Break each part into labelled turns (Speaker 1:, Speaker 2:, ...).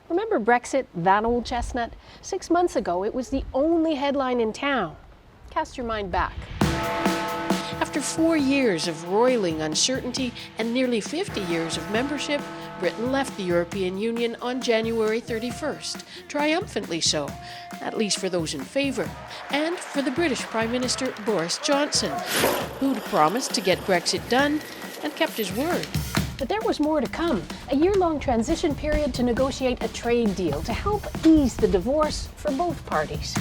Speaker 1: Remember Brexit, that old chestnut? 6 months ago, it was the only headline in town. Cast your mind back. After 4 years of roiling uncertainty and nearly 50 years of membership, Britain left the European Union on January 31st, triumphantly so, at least for those in favour, and for the British Prime Minister Boris Johnson, who'd promised to get Brexit done and kept his word. But there was more to come, a year-long transition period to negotiate a trade deal to help ease the divorce for both parties.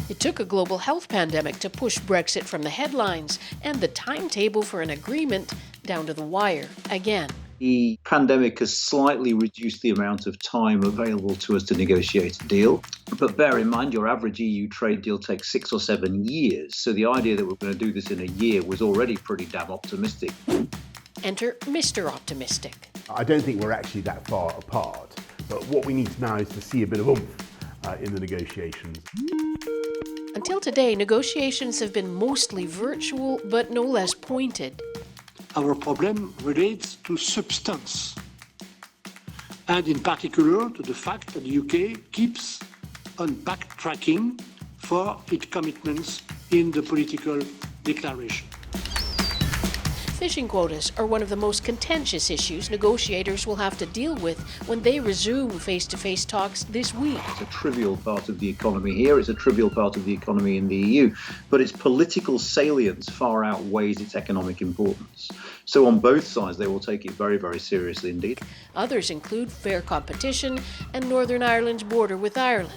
Speaker 1: It took a global health pandemic to push Brexit from the headlines and the timetable for an agreement down to the wire again.
Speaker 2: The pandemic has slightly reduced the amount of time available to us to negotiate a deal. But bear in mind, your average EU trade deal takes 6 or 7 years. So the idea that we're going to do this in a year was already pretty damn optimistic.
Speaker 1: Enter Mr. Optimistic.
Speaker 3: I don't think we're actually that far apart. But what we need now is to see a bit of oomph in the negotiations.
Speaker 1: Until today, negotiations have been mostly virtual, but no less pointed.
Speaker 4: Our problem relates to substance, and in particular to the fact that the UK keeps on backtracking for its commitments in the political declaration.
Speaker 1: Fishing quotas are one of the most contentious issues negotiators will have to deal with when they resume face-to-face talks this week.
Speaker 2: It's a trivial part of the economy here, it's a trivial part of the economy in the EU, but its political salience far outweighs its economic importance. So on both sides, they will take it very, very seriously indeed.
Speaker 1: Others include fair competition and Northern Ireland's border with Ireland,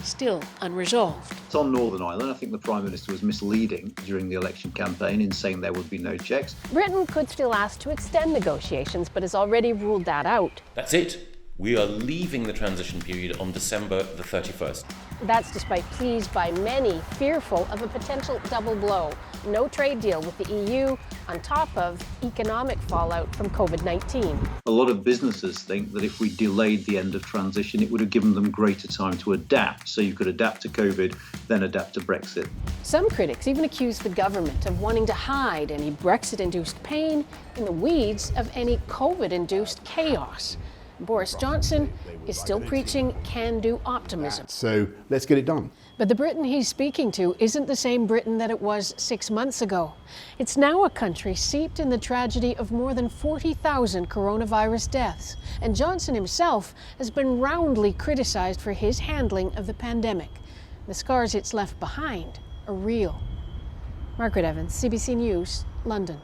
Speaker 1: still unresolved.
Speaker 2: It's on Northern Ireland. I think the Prime Minister was misleading during the election campaign in saying there would be no checks.
Speaker 1: Britain could still ask to extend negotiations, but has already ruled that out.
Speaker 5: That's it. We are leaving the transition period on December the 31st.
Speaker 1: That's despite pleas by many fearful of a potential double blow. No trade deal with the EU on top of economic fallout from COVID-19.
Speaker 2: A lot of businesses think that if we delayed the end of transition, it would have given them greater time to adapt. So you could adapt to COVID, then adapt to Brexit.
Speaker 1: Some critics even accuse the government of wanting to hide any Brexit-induced pain in the weeds of any COVID-induced chaos. Boris Johnson is still preaching can-do optimism.
Speaker 3: So let's get it done.
Speaker 1: But the Britain he's speaking to isn't the same Britain that it was 6 months ago. It's now a country steeped in the tragedy of more than 40,000 coronavirus deaths. And Johnson himself has been roundly criticized for his handling of the pandemic. The scars it's left behind are real. Margaret Evans, CBC News, London.